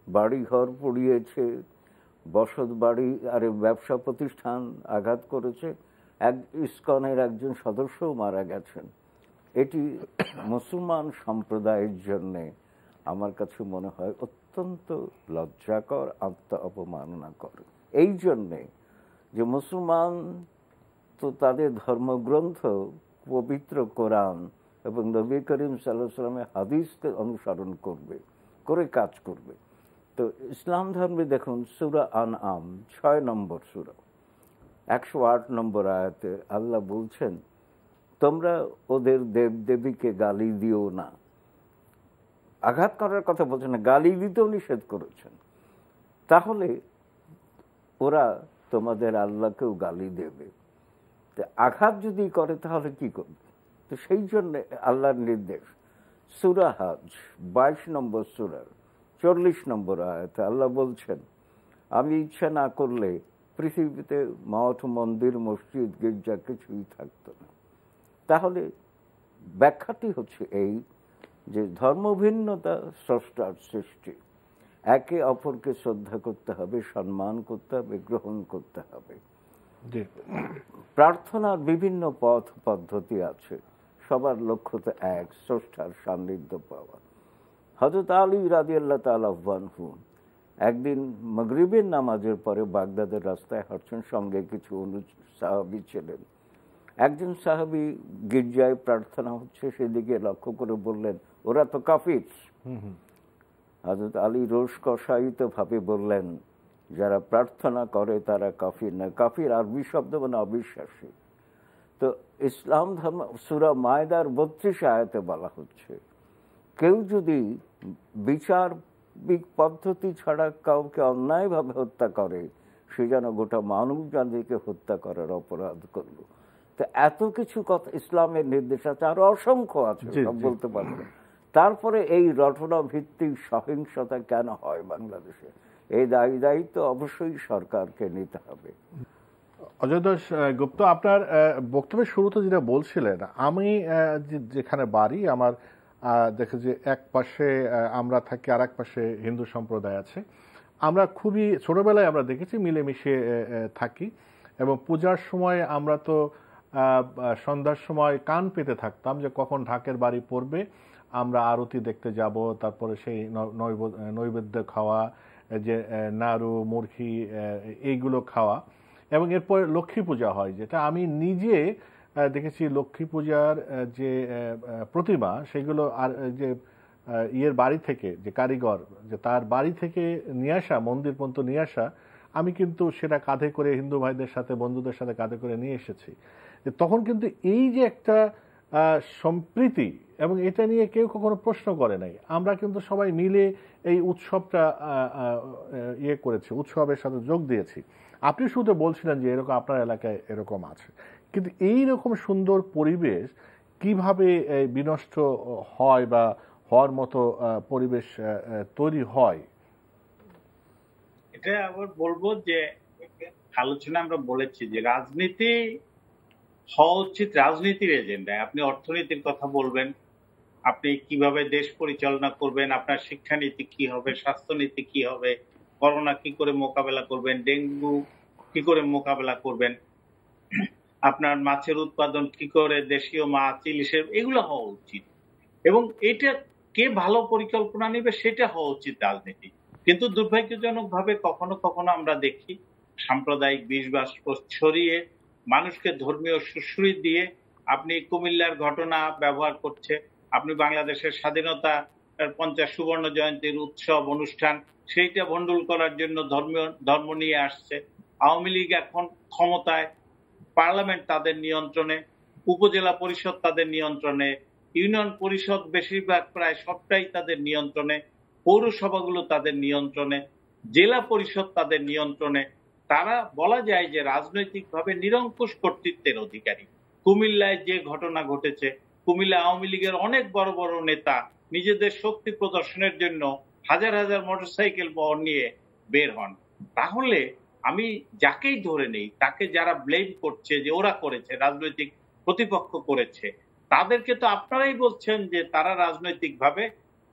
বাড়িঘর পুড়িয়েছে, বসত বাড়ি আর ব্যবসা প্রতিষ্ঠান আঘাত করেছে, ইসকনের একজন সদস্যও মারা গেছেন। এটি মুসলমান সম্প্রদায়ের জন্যে আমার কাছে মনে হয় অত্যন্ত লজ্জাকর, আত্ম অপমাননাকর। এই জন্যে যে মুসলমান তো তাদের ধর্মগ্রন্থ পবিত্র কোরআন এবং নবী করিম সাল্লাল্লাহু আলাইহি ওয়াসাল্লামের হাদিসকে অনুসরণ করবে, করে কাজ করবে। তো ইসলাম ধর্মে দেখুন সূরা আনআম 6 নম্বর সূরা 108 নম্বর আয়াতে আল্লাহ বলছেন, তোমরা ওদের দেব দেবীকে গালি দিও না। আঘাত করার কথা বলছেন না, গালি দিতেও নিষেধ করেছেন। তাহলে ওরা তোমাদের আল্লাহকেও গালি দেবে। তো আঘাত যদি করে তাহলে কি করবে? তো সেই জন্য আল্লাহর নির্দেশ সূরা হজ 22 নম্বর সূরার 40 নম্বর আয়াতে আল্লাহ বলছেন, আমি ইচ্ছা না করলে পৃথিবীতে মঠ, মন্দির, মসজিদ, গির্জা কিছুই থাকতো না। তাহলে ব্যাখ্যাটি হচ্ছে এই যে ধর্মভিন্নতা স্রষ্টার সৃষ্টি, একে অপরকে শ্রদ্ধা করতে হবে, সম্মান করতে হবে, গ্রহণ করতে হবে। প্রার্থনার বিভিন্ন পথ পদ্ধতি আছে, সবার লক্ষ্য তো এক, স্রষ্টার সান্নিধ্য পাওয়া। হযরত আলী রাদিয়াল্লাহু তাআলা আনহু একদিন মাগরিবের নামাজের পরে বাগদাদের রাস্তায় হাঁটছেন, সঙ্গে কিছু সাহাবী ছিলেন। একজন সাহাবী গির্জায় প্রার্থনা হচ্ছে সেদিকে লক্ষ্য করে বললেন, ওরা তো কাফির। হযরত আলী রোষ কষায়িত ভাবে বললেন, যারা প্রার্থনা করে তারা কাফির না। কাফির আরবি শব্দ মানে অবিশ্বাসী। তো ইসলাম ধর্ম সূরা মায়দার 32 আয়াতে বলা হচ্ছে, কেউ যদি বিচারিক পদ্ধতি ছাড়া কাউকে অন্যায়ভাবে হত্যা করে, সে যেন গোটা মানব জাতিকে হত্যা করার অপরাধ করল। তো এত কিছু কথা ইসলামের নির্দেশ আছে, আরো অসংখ্য আছে, সব বলতে পারবে। তারপরে এই রটনা ভিত্তিক সহিংসতা কেন হয় বাংলাদেশে, এই দায়িত্ব অবশ্যই সরকারকে নিতে হবে। অজয় দাস গুপ্ত, আপনার বক্তব্যের শুরুতে যেটা বলছিলেন, আমি যেখানে বাড়ি আমার দেখে যে এক পাশে আমরা থাকি, আর এক পাশে হিন্দু সম্প্রদায় আছে। আমরা খুবই ছোটবেলায় আমরা দেখেছি মিলেমিশে থাকি, এবং পূজার সময় আমরা তো সন্ধ্যার সময় কান পেতে থাকতাম যে কখন ঢাকের বাড়ি পড়বে, আমরা আরতি দেখতে যাব, তারপরে সেই নৈবেদ্য খাওয়া, যে নাড়ু মুরগি এইগুলো খাওয়া, এবং এরপর লক্ষ্মী পূজা হয়, যেটা আমি নিজে দেখেছি। লক্ষ্মী পূজার যে প্রতিমা, সেগুলো আর যে ইয়ের বাড়ি থেকে, যে কারিগর, যে তার বাড়ি থেকে নিয়ে আসা, মন্দির পর্যন্ত নিয়ে আসা, আমি কিন্তু সেটা কাঁধে করে হিন্দু ভাইদের সাথে, বন্ধুদের সাথে কাঁধে করে নিয়ে এসেছি। তখন কিন্তু এই যে একটা সম্প্রীতি, এবং এটা নিয়ে কেউ কখনো প্রশ্ন করে নাই। আমরা কিন্তু সবাই মিলে এই উৎসবটা ইয়ে করেছি, উৎসবের সাথে যোগ দিয়েছি। আপনি শুধু বলছিলেন যে এরকম আপনার এলাকায় এরকম আছে, কিন্তু এই রকম সুন্দর পরিবেশ কিভাবে বিনষ্ট হয় বা হওয়ার মতো পরিবেশ তৈরি হয়? এটা আবার বলবো যে আলোচনা আমরা বলেছি যে রাজনীতি হওয়া উচিত রাজনীতির এজেন্ডায়। আপনি অর্থনীতির কথা বলবেন, আপনি কিভাবে দেশ পরিচালনা করবেন, আপনার শিক্ষানীতি কি হবে, স্বাস্থ্যনীতি কি হবে, করোনা কি করে মোকাবেলা করবেন, ডেঙ্গু কি করে মোকাবেলা করবেন, আপনার মাছের উৎপাদন কি করে, দেশীয় মাছ, ইলিশের, এগুলো হওয়া উচিত। এবং এটা কে ভালো পরিকল্পনা নেবে সেটা হওয়া উচিত রাজনীতি। কিন্তু দুর্ভাগ্যজনক ভাবে কখনো কখনো আমরা দেখি সাম্প্রদায়িক বিষবাষ্প ছড়িয়ে, মানুষকে ধর্মীয় সুশ্রী দিয়ে আপনি কুমিল্লার ঘটনা ব্যবহার করছে, আপনি বাংলাদেশের স্বাধীনতা 50 সুবর্ণ জয়ন্তীর উৎসব অনুষ্ঠান, সেইটা ভণ্ডুল করার জন্য ধর্ম নিয়ে আসছে। আওয়ামী লীগ এখন ক্ষমতায়, পার্লামেন্ট তাদের নিয়ন্ত্রণে, উপজেলা পরিষদ তাদের নিয়ন্ত্রণে, ইউনিয়ন পরিষদ বেশিরভাগ প্রায় সবটাই তাদের নিয়ন্ত্রণে, পৌরসভাগুলো তাদের নিয়ন্ত্রণে, জেলা পরিষদ তাদের নিয়ন্ত্রণে। তারা বলা যায় যে রাজনৈতিকভাবে নিরঙ্কুশ কর্তৃত্বের অধিকারী। কুমিল্লায় যে ঘটনা ঘটেছে, কুমিল্লা আওয়ামী লীগের অনেক বড় বড় নেতা নিজেদের শক্তি প্রদর্শনের জন্য হাজার হাজার মোটরসাইকেল বহন নিয়ে বের হন। তাহলে আমি যাকেই ধরে নেই, তাকে যারা ব্লেম করছে যে ওরা করেছে, রাজনৈতিক প্রতিপক্ষ করেছে, তাদেরকে তো আপনারাই বলছেন যে তারা রাজনৈতিকভাবে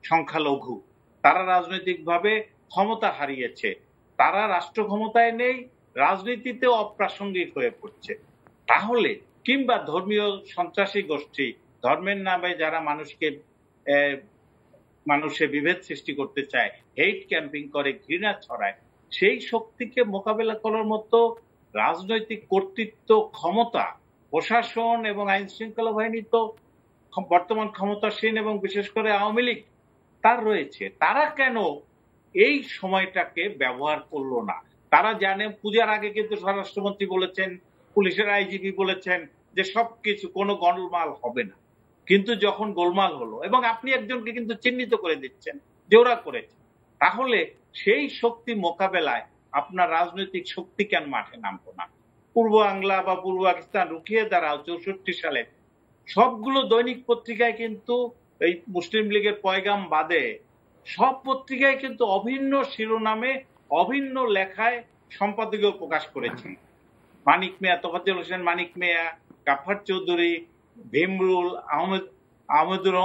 সংখ্যালঘু, তারা রাজনৈতিকভাবে ক্ষমতা হারিয়েছে, তারা রাষ্ট্র ক্ষমতায় নেই, রাজনীতিতেও অপ্রাসঙ্গিক হয়ে পড়ছে। তাহলে কিংবা ধর্মীয় সন্ত্রাসী গোষ্ঠী, ধর্মের নামে যারা মানুষে বিভেদ সৃষ্টি করতে চায়, হেট ক্যাম্পিং করে, ঘৃণা ছড়ায়, সেই শক্তিকে মোকাবেলা করার মতো রাজনৈতিক কর্তৃত্ব, ক্ষমতা, প্রশাসন এবং আইন শৃঙ্খলা বাহিনী তো বর্তমান ক্ষমতাসীন এবং বিশেষ করে আওয়ামী লীগ তার রয়েছে। তারা কেন এই সময়টাকে ব্যবহার করলো না? তারা জানে পূজার আগে কিন্তু স্বরাষ্ট্রমন্ত্রী বলেছেন, পুলিশের আইজিপি বলেছেন যে সবকিছু কোনো গোলমাল হবে না। কিন্তু যখন গোলমাল হলো, এবং আপনি একজনকে কিন্তু চিহ্নিত করে দিচ্ছেন যে ওরা করেছে, তাহলে সেই শক্তি মোকাবেলায় আপনার রাজনৈতিক শক্তি কেন মাঠে নামবো না? পূর্ব বাংলা বা পূর্ব পাকিস্তান রুখিয়ে দাঁড়াও 64 সালে সবগুলো দৈনিক পত্রিকায় কিন্তু এই মুসলিম লীগের পয়গাম বাদে সব পত্রিকায় কিন্তু অভিন্ন শিরোনামে অভিন্ন লেখায় সম্পাদকীয় প্রকাশ করেছেন। মানিক মিয়া, তোফাজ্জল হোসেন মানিক মিয়া, গাফফার চৌধুরী, ভীমরুল, আহমেদুর,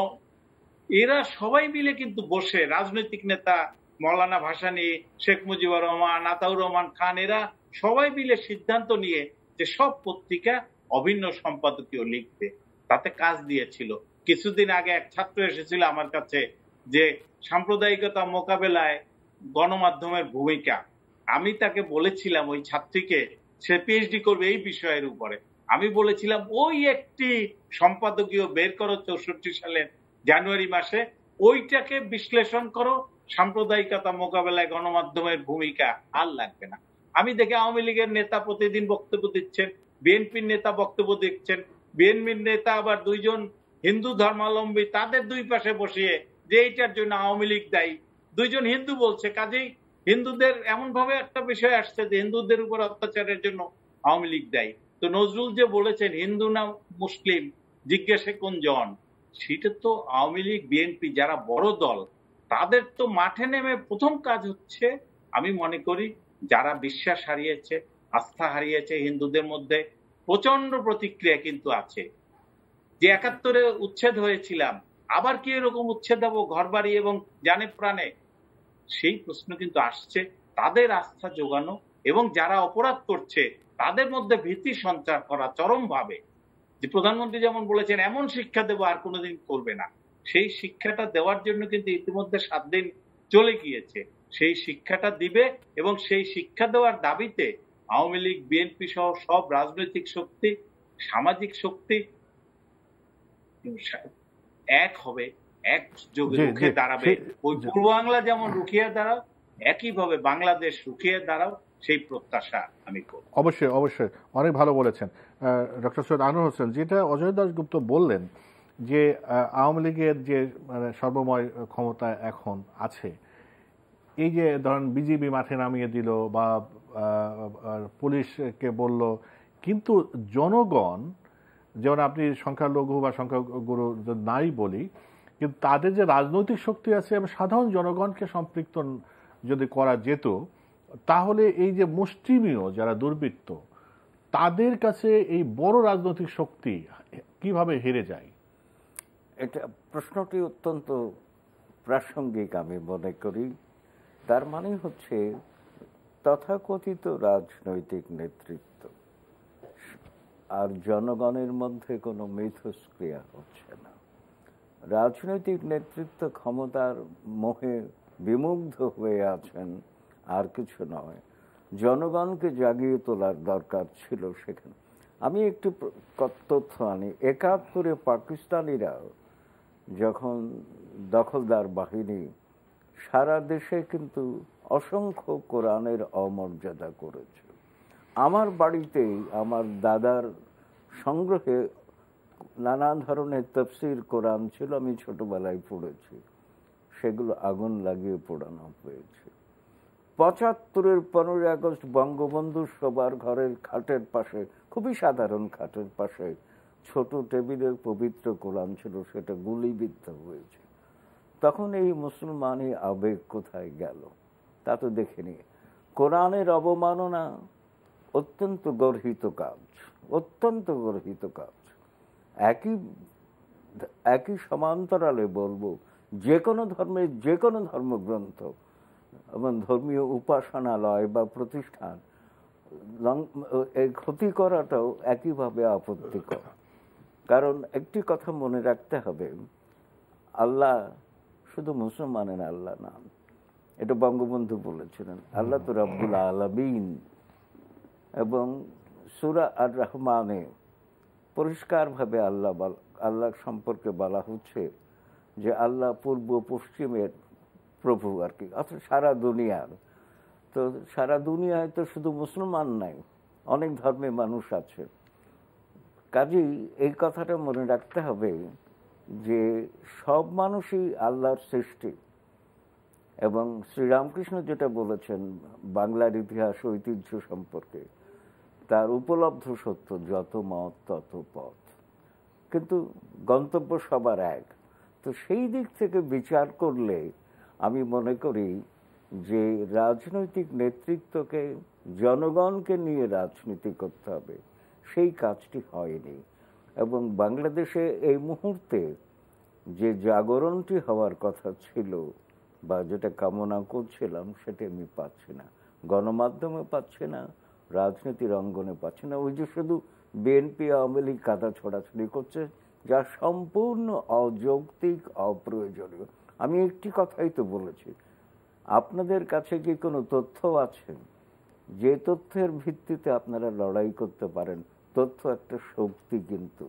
এরা সবাই মিলে কিন্তু বসে, রাজনৈতিক নেতা মৌলানা ভাসানী, শেখ মুজিবুর রহমান, আতাউর রহমান খান, এরা সবাই মিলে সিদ্ধান্ত নিয়ে যে সব পত্রিকা অভিন্ন সম্পাদকীয় লিখবে, তাতে কাজ দিয়েছিল। কিছুদিন আগে এক ছাত্র এসেছিল আমার কাছে যে সাম্প্রদায়িকতা মোকাবেলায় গণমাধ্যমের ভূমিকা। আমি তাকে বলেছিলাম, ওই ছাত্রীকে, সে পিএইচডি করবে এই বিষয়ের উপরে, আমি বলেছিলাম ওই একটি সম্পাদকীয় বের করো 64 সালের জানুয়ারি মাসে, ওইটাকে বিশ্লেষণ করো, সাম্প্রদায়িকতা মোকাবেলায় গণমাধ্যমের ভূমিকা আর লাগবে না। আমি দেখি আওয়ামী লীগের নেতা প্রতিদিন বক্তব্য দিচ্ছেন, বিএনপির নেতা বক্তব্য দিচ্ছেন, বিএনপির নেতা আবার দুইজন হিন্দু ধর্মাবলম্বী তাদের দুই পাশে বসিয়ে যে এইটার জন্য আওয়ামী লীগ দায়ী, দুইজন হিন্দু বলছে, কাজেই হিন্দুদের এমন ভাবে একটা বিষয় আসছে যে হিন্দুদের উপর অত্যাচারের জন্য আওয়ামী লীগ দায়ী। তো নজরুল যে বলেছেন হিন্দু না মুসলিম জিজ্ঞাসে কোন জন, সেটা তো আওয়ামী লীগ বিএনপি যারা বড় দল, তাদের তো মাঠে নেমে প্রথম কাজ হচ্ছে, আমি মনে করি যারা বিশ্বাস হারিয়েছে, আস্থা হারিয়েছে, হিন্দুদের মধ্যে প্রচন্ড প্রতিক্রিয়া কিন্তু আছে যে 71-এ উচ্ছেদ হয়েছিলাম, আবার কি এরকম উচ্ছেদ হবো ঘর বাড়ি এবং জানে প্রাণে, সেই প্রশ্ন কিন্তু আসছে। তাদের আস্থা যোগানো এবং যারা অপরাধ করছে তাদের মধ্যে ভীতি সঞ্চার করা চরমভাবে, যে প্রধানমন্ত্রী যেমন বলেছেন এমন শিক্ষা দেবো আর কোনোদিন করবে না, সেই শিক্ষাটা দেওয়ার জন্য কিন্তু ইতিমধ্যে 7 দিন চলে গিয়েছে। সেই শিক্ষাটা দিবে এবং সেই শিক্ষা দেওয়ার দাবিতে আওয়ামী লীগ বিএনপি সহ সব রাজনৈতিক শক্তি, সামাজিক শক্তি এক হবে, এক যোগে রুখে দাঁড়াবে। ওই পূর্ব বাংলা যেমন রুখিয়ে দাঁড়াও, একইভাবে বাংলাদেশ রুখিয়ে দাঁড়াও, সেই প্রত্যাশা আমি করি। অবশ্যই অবশ্যই, অনেক ভালো বলেছেন ডক্টর সৈয়দ আনোয়ার হোসেন। যেটা অজয় দাশগুপ্ত বললেন যে আওয়ামী লীগের যে মানে সর্বময় ক্ষমতা এখন আছে, এই যে ধরেন বিজিবি মাঠে নামিয়ে দিল বা পুলিশকে বলল, কিন্তু জনগণ, যেমন আপনি সংখ্যালঘু বা সংখ্যাগুরু নাই বলি, কিন্তু তাদের যে রাজনৈতিক শক্তি আছে এবং সাধারণ জনগণকে সম্পৃক্ত যদি করা যেত, তাহলে এই যে মুষ্টিমেয় যারা দুর্বৃত্ত, তাদের কাছে এই বড় রাজনৈতিক শক্তি কিভাবে হেরে যায়? এটা প্রশ্নটি অত্যন্ত প্রাসঙ্গিক আমি মনে করি। তার মানে হচ্ছে তথাকথিত রাজনৈতিক নেতৃত্ব আর জনগণের মধ্যে কোনো মিথস্ক্রিয়া হচ্ছে না। রাজনৈতিক নেতৃত্ব ক্ষমতার মোহে বিমুগ্ধ হয়ে আছেন, আর কিছু নয়। জনগণকে জাগিয়ে তোলার দরকার ছিল সেখানে। আমি একটু তথ্য আনি। 71-এ পাকিস্তানিরা যখন দখলদার বাহিনী, সারা দেশে কিন্তু অসংখ্য কোরআনের অমর্যাদা করেছে। আমার বাড়িতেই আমার দাদার সংগ্রহে নানান ধরনের তাফসীর কোরআন ছিল, আমি ছোটবেলায় পড়েছি, সেগুলো আগুন লাগিয়ে পোড়ানো হয়েছে। 75-এর 15ই আগস্ট বঙ্গবন্ধু সবার ঘরের খাটের পাশে, খুবই সাধারণ খাটের পাশে ছোট টেবিলের পবিত্র কোরআন ছিল, সেটা গুলিবিদ্ধ হয়েছে। তখন এই মুসলমানি আবেগ কোথায় গেল তা তো দেখিনি। কোরআনের অবমাননা অত্যন্ত গর্হিত কাজ, অত্যন্ত গর্হিত কাজ। একই সমান্তরালে বলবো, যে কোনো ধর্মের যে কোনো ধর্মগ্রন্থ এবং ধর্মীয় উপাসনালয় বা প্রতিষ্ঠান এই ক্ষতি করাটাও একইভাবে আপত্তিকর। কারণ একটি কথা মনে রাখতে হবে, আল্লাহ শুধু মুসলমানের আল্লাহ নাম, এটা বঙ্গবন্ধু বলেছিলেন। আল্লাহ তো রব্বুল আলামিন, এবং সূরা আর রহমানে পরিষ্কারভাবে আল্লাহ সম্পর্কে বলা হচ্ছে যে আল্লাহ পূর্ব পশ্চিমের প্রভু আর কি, অর্থাৎ সারা দুনিয়ার। তো সারা দুনিয়ায় তো শুধু মুসলমান নাই, অনেক ধর্মের মানুষ আছে। কাজেই এই কথাটা মনে রাখতে হবে যে সব মানুষই আল্লাহর সৃষ্টি। এবং শ্রীরামকৃষ্ণ যেটা বলেছেন বাংলার ইতিহাস ঐতিহ্য সম্পর্কে, তার উপলব্ধ সত্য যত মত তত পথ, কিন্তু গন্তব্য সবার এক। তো সেই দিক থেকে বিচার করলে আমি মনে করি যে রাজনৈতিক নেতৃত্বকে জনগণকে নিয়ে রাজনীতি করতে হবে, সেই কাজটি হয়নি। এবং বাংলাদেশে এই মুহূর্তে যে জাগরণটি হওয়ার কথা ছিল বা যেটা কামনা করছিলাম সেটা আমি পাচ্ছি না, গণমাধ্যমে পাচ্ছি না, রাজনীতির অঙ্গনে পাচ্ছি না। ওই যে শুধু বিএনপি আওয়ামী লীগ কাদা ছড়াছড়ি করছে, যা সম্পূর্ণ অযৌক্তিক, অপ্রয়োজনীয়। আমি একটি কথাই তো বলেছি, আপনাদের কাছে কি কোনো তথ্য আছে যে তথ্যের ভিত্তিতে আপনারা লড়াই করতে পারেন? তথ্য একটা শক্তি, কিন্তু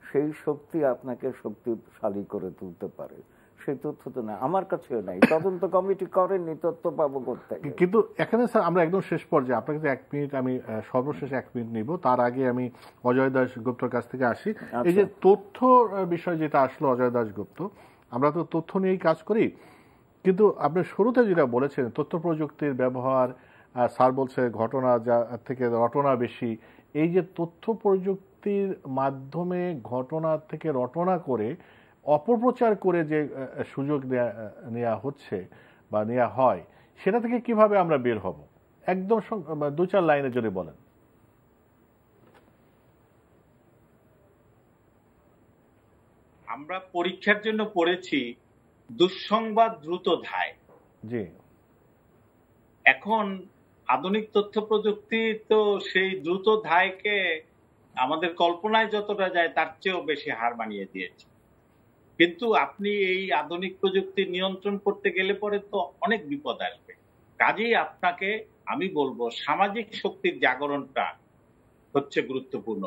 সেই শক্তি আপনাকে শক্তিশালী করে তুলতে পারে, সেই তথ্য তো না, আমার কাছেও নাই। তদন্ত কমিটি করেননি, তথ্য পাবো কোথায়? কিন্তু এখানে স্যার আমরা একদম শেষ পর্যায়ে, আপনাকে 1 মিনিট আমি সর্বশেষ 1 মিনিট নিব, তার আগে আমি অজয় দাশগুপ্তর কাছ থেকে আসি। এই যে তথ্য বিষয় যেটা আসলো অজয় দাশগুপ্ত, আমরা তো তথ্য নিয়েই কাজ করি, কিন্তু আপনি শুরুতে যেটা বলেছেন তথ্য প্রযুক্তির ব্যবহার, স্যার বলছে ঘটনা যা থেকে রটনা বেশি। এই যে তথ্য প্রযুক্তির মাধ্যমে ঘটনা থেকে রটনা করে অপপ্রচার করে যে সুযোগ নেওয়া হচ্ছে বা নেওয়া হয়, সেটা থেকে কিভাবে আমরা বের হব? একদম 2-4 লাইনে যদি বলেন। আমরা পরীক্ষার জন্য পড়েছি দুঃসংবাদ দ্রুত ধায়। জি, এখন আধুনিক তথ্য প্রযুক্তি তো সেই দ্রুত ধায়কে আমাদের কল্পনায় যতটা যায় তার চেয়েও বেশি হার মানিয়ে দিয়েছে। কিন্তু আপনি এই আধুনিক প্রযুক্তি নিয়ন্ত্রণ করতে গেলে পরে তো অনেক বিপদ আসবে। কাজেই আপনাকে আমি বলবো সামাজিক শক্তির জাগরণটা হচ্ছে গুরুত্বপূর্ণ।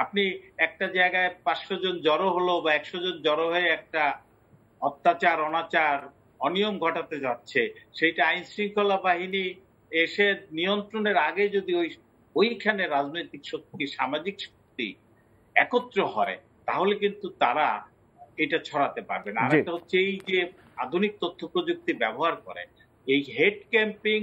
আপনি একটা জায়গায় 500 জন জড়ো হলো বা 100 জন জড়ো হয়ে একটা অত্যাচার, অনাচার, অনিয়ম ঘটাতে যাচ্ছে, সেইটা আইন শৃঙ্খলা বাহিনী এসে নিয়ন্ত্রণের আগে যদি ওইখানে রাজনৈতিক শক্তি, সামাজিক শক্তি একত্র হয়, তাহলে কিন্তু তারা এটা ছড়াতে পারবে না। আর একটা হচ্ছে এই যে আধুনিক তথ্য প্রযুক্তি ব্যবহার করে, এই হেড ক্যাম্পিং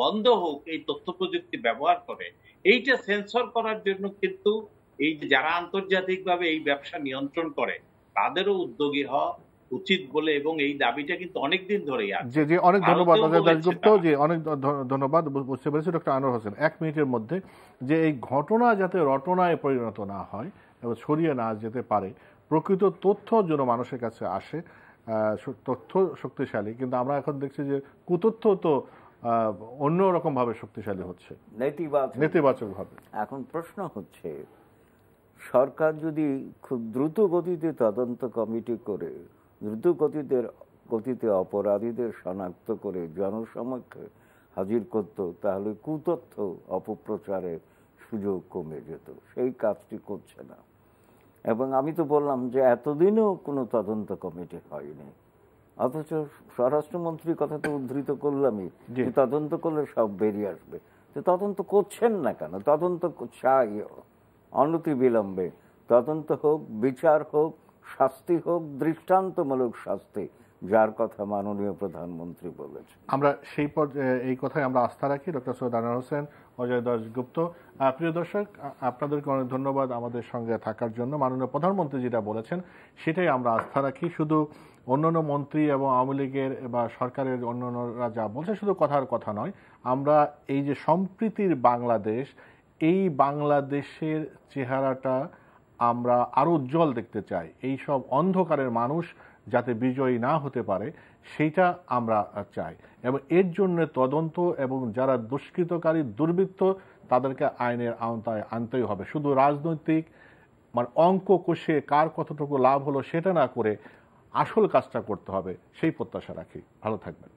বন্ধ হোক, এই তথ্য প্রযুক্তি ব্যবহার করে এইটা সেন্সর করার জন্য কিন্তু এই যে যারা আন্তর্জাতিকভাবে এই ব্যবসা নিয়ন্ত্রণ করে তাদেরও উদ্যোগী হওয়া উচিত বলে, এবং এই দাবিটা কিন্তু অনেকদিন ধরেই আছে। জি, অনেক ধন্যবাদ অজয় দাশগুপ্ত। জি, অনেক ধন্যবাদ। বুঝতে পেরেছি ডক্টর আনোয়ার হোসেন 1 মিনিটের মধ্যে যে এই ঘটনা যাতে রটনায় পরিণত না হয় এবং ছড়িয়ে না যেতে পারে, প্রকৃত তথ্য যেন মানুষের কাছে আসে, তথ্য শক্তিশালী। কিন্তু আমরা এখন দেখছি যে কুতথ্য তো অন্যরকম ভাবে শক্তিশালী হচ্ছে, নেতিবাচক ভাবে। এখন প্রশ্ন হচ্ছে, সরকার যদি খুব দ্রুত গতিতে তদন্ত কমিটি করে দ্রুত গতিতে অপরাধীদের শনাক্ত করে জনসমক্ষে হাজির করত, তাহলে কুতথ্য অপপ্রচারের সুযোগ কমে যেত। সেই কাজটি করছে না। এবং আমি তো বললাম যে এতদিনও কোনো তদন্ত কমিটি হয়নি, অথচ স্বরাষ্ট্রমন্ত্রীর কথা তো উদ্ধৃত করলামই, তদন্ত করলে সব বেরিয়ে আসবে। তো তদন্ত করছেন না কেন? তদন্ত চাই অনতিবিলম্বে, তদন্ত হোক, বিচার হোক, শাস্তি হোক, দৃষ্টান্তমূলক শাস্তি, যার কথা মাননীয় প্রধানমন্ত্রী বলেছেন। আমরা সেই এই কথায় আমরা আস্থা রাখি। ডক্টর সৈয়দ আনোয়ার হোসেন, অজয় দাশগুপ্ত, প্রিয় দর্শক, আপনাদেরকে অনেক ধন্যবাদ আমাদের সঙ্গে থাকার জন্য। মাননীয় প্রধানমন্ত্রী যেটা বলেছেন সেটাই আমরা আস্থা রাখি। শুধু অন্যান্য মন্ত্রী এবং আওয়ামী লীগের বা সরকারের অন্যান্যরা যা বলছে শুধু কথার কথা নয়, আমরা এই যে সম্প্রীতির বাংলাদেশ, এই বাংলাদেশের চেহারাটা আমরা আরো উজ্জ্বল দেখতে চাই। এই সব অন্ধকারের মানুষ যাতে বিজয়ী না হতে পারে সেইটা আমরা চাই, এবং এর জন্য তদন্ত এবং যারা দুষ্কৃতকারী, দুর্বৃত্ত, তাদেরকে আইনের আওতায় আনতেই হবে। শুধু রাজনৈতিক অঙ্ক কষে কার কতটুকু লাভ হলো সেটা না করে আসল কাজটা করতে হবে, সেই প্রত্যাশা রাখি। ভালো থাকবেন।